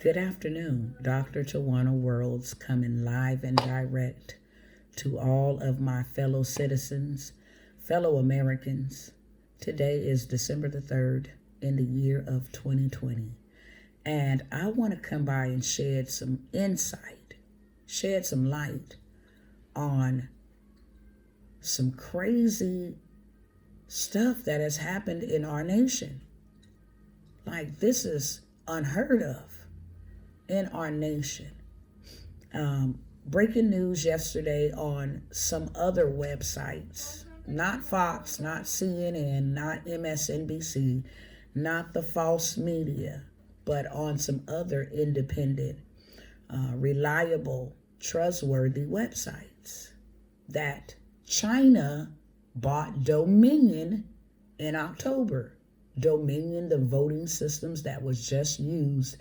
Good afternoon. Dr. Tawana Worlds coming live and direct to all of my fellow citizens, fellow Americans. Today is December the 3rd in the year of 2020. And I want to come by and shed some insight, shed some light on some crazy stuff that has happened in our nation. Like, this is unheard of in our nation. Breaking news yesterday on some other websites, not Fox, not CNN, not MSNBC, not the false media, but on some other independent, reliable, trustworthy websites, that China bought Dominion in October. Dominion, the voting systems that was just used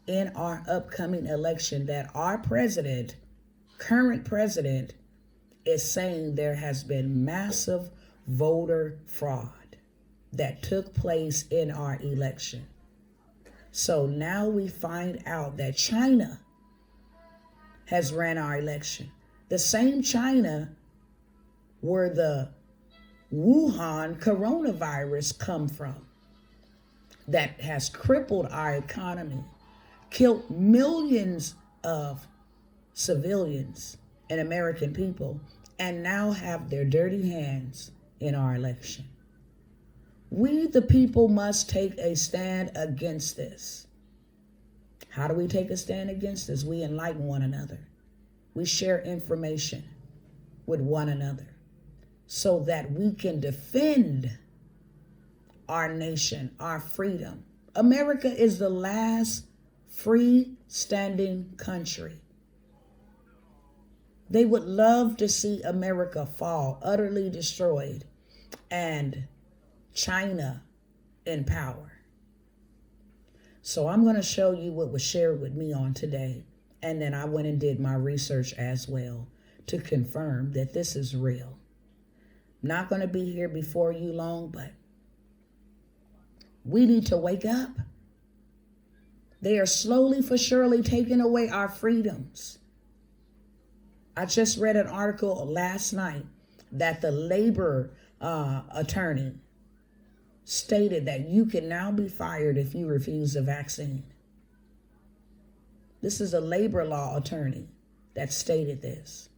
in our upcoming election, that our president, current president, is saying there has been massive voter fraud that took place in our election. So now we find out that China has ran our election. The same China where the Wuhan coronavirus come from, that has crippled our economy, killed millions of civilians and American people, and now have their dirty hands in our election. We, the people, must take a stand against this. How do we take a stand against this? We enlighten one another. We share information with one another so that we can defend our nation, our freedom. America is the last free-standing country. They would love to see America fall, utterly destroyed, and China in power. So I'm going to show you what was shared with me on today. And then I went and did my research as well to confirm that this is real. Not going to be here before you long, but we need to wake up. They are slowly for surely taking away our freedoms. I just read an article last night that the labor attorney stated that you can now be fired if you refuse a vaccine. This is a labor law attorney that stated this.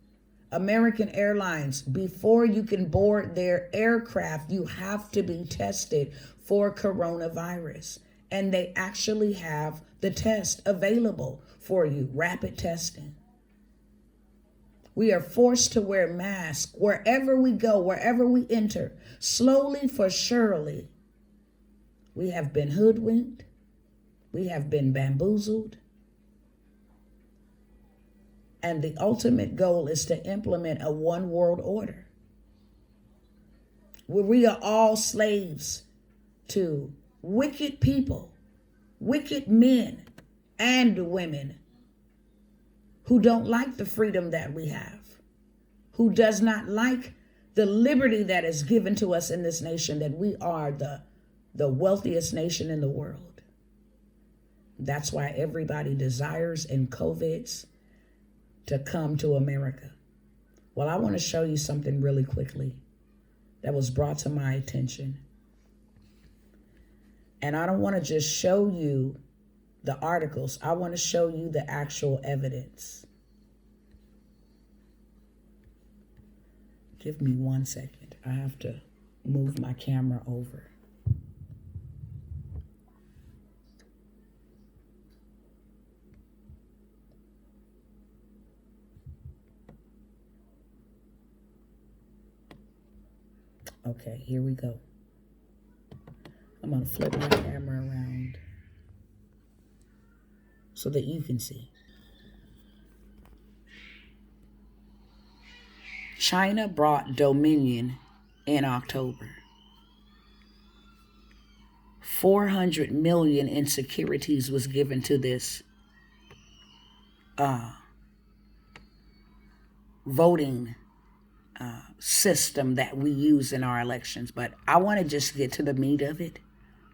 American Airlines, before you can board their aircraft, you have to be tested for coronavirus. And they actually have the test available for you, rapid testing. We are forced to wear masks wherever we go, wherever we enter. Slowly for surely, we have been hoodwinked. We have been bamboozled. And the ultimate goal is to implement a one world order, where we are all slaves to wicked people, wicked men and women who don't like the freedom that we have, who does not like the liberty that is given to us in this nation, that we are the wealthiest nation in the world. That's why everybody desires and covets to come to America. Well, I want to show you something really quickly that was brought to my attention. And I don't want to just show you the articles. I want to show you the actual evidence. Give me 1 second. I have to move my camera over. Okay, here we go. I'm going to flip my camera around so that you can see. China brought Dominion in October. 400 million in securities was given to this voting system that we use in our elections. But I want to just get to the meat of it.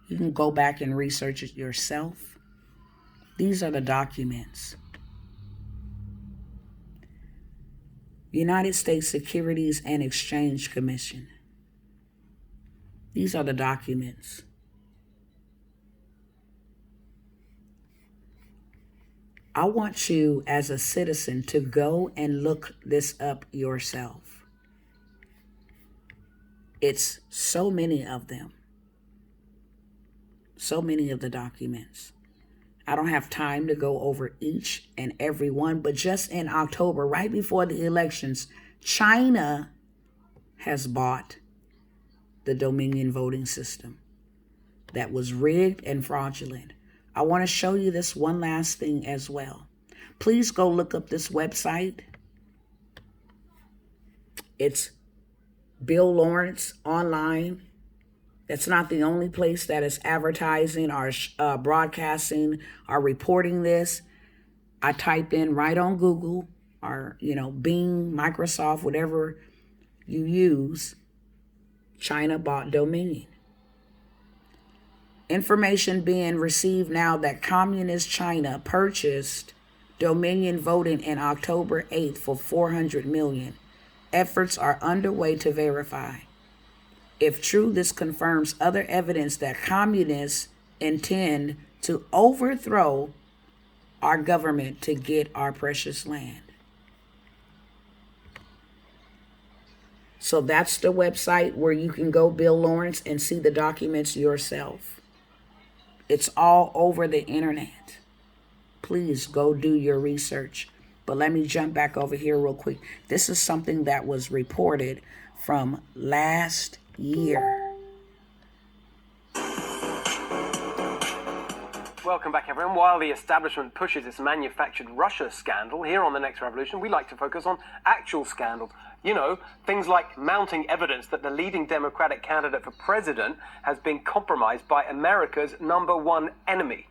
You can go back and research it yourself. These are the documents. United States Securities and Exchange Commission. These are the documents. I want you as a citizen to go and look this up yourself. It's so many of them. So many of the documents. I don't have time to go over each and every one, but just in October, right before the elections, China has bought the Dominion voting system that was rigged and fraudulent. I want to show you this one last thing as well. Please go look up this website. It's Bill Lawrence Online. That's not the only place that is advertising or broadcasting or reporting this. I typed in right on Google or, Bing, Microsoft, whatever you use, China bought Dominion. Information being received now that Communist China purchased Dominion voting in October 8th for $400 million. Efforts are underway to verify. If true, this confirms other evidence that communists intend to overthrow our government to get our precious land. So that's the website where you can go, Bill Lawrence, and see the documents yourself. It's all over the internet. Please go do your research. But let me jump back over here real quick. This is something that was reported from last year. Welcome back, everyone. While the establishment pushes its manufactured Russia scandal, here on The Next Revolution, we like to focus on actual scandals. Things like mounting evidence that the leading Democratic candidate for president has been compromised by America's #1 enemy.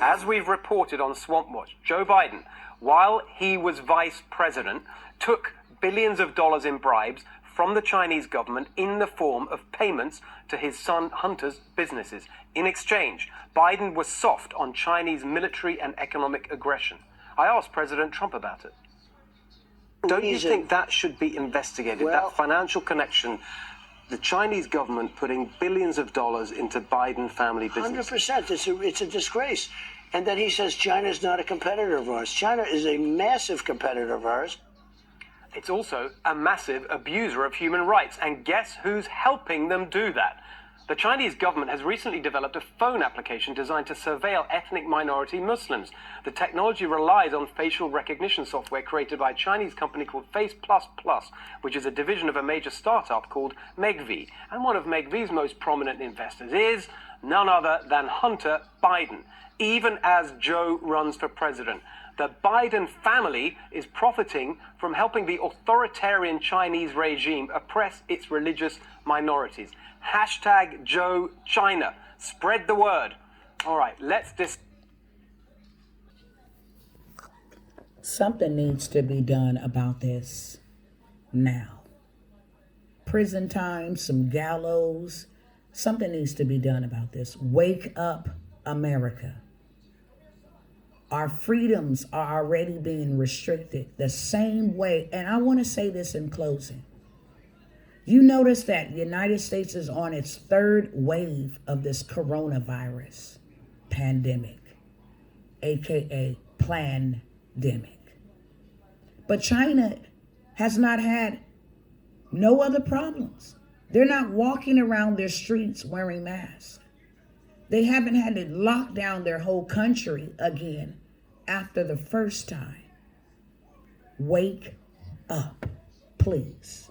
As we've reported on Swamp Watch, Joe Biden, while he was vice president, took billions of dollars in bribes from the Chinese government in the form of payments to his son Hunter's businesses. In exchange, Biden was soft on Chinese military and economic aggression. I asked President Trump about it. Don't you think that should be investigated, that financial connection, the Chinese government putting billions of dollars into Biden family business? 100%. It's a disgrace. And then he says China's not a competitor of ours. China is a massive competitor of ours. It's also a massive abuser of human rights. And guess who's helping them do that? The Chinese government has recently developed a phone application designed to surveil ethnic minority Muslims. The technology relies on facial recognition software created by a Chinese company called Face++, which is a division of a major startup called Megvii. And one of Megvii's most prominent investors is none other than Hunter Biden, even as Joe runs for president. The Biden family is profiting from helping the authoritarian Chinese regime oppress its religious minorities. Hashtag Joe China. Spread the word. All right, Something needs to be done about this now. Prison time, some gallows. Something needs to be done about this. Wake up, America. Our freedoms are already being restricted the same way. And I want to say this in closing. You notice that the United States is on its third wave of this coronavirus pandemic, aka plandemic. But China has not had no other problems. They're not walking around their streets wearing masks. They haven't had to lock down their whole country again after the first time. Wake up, please.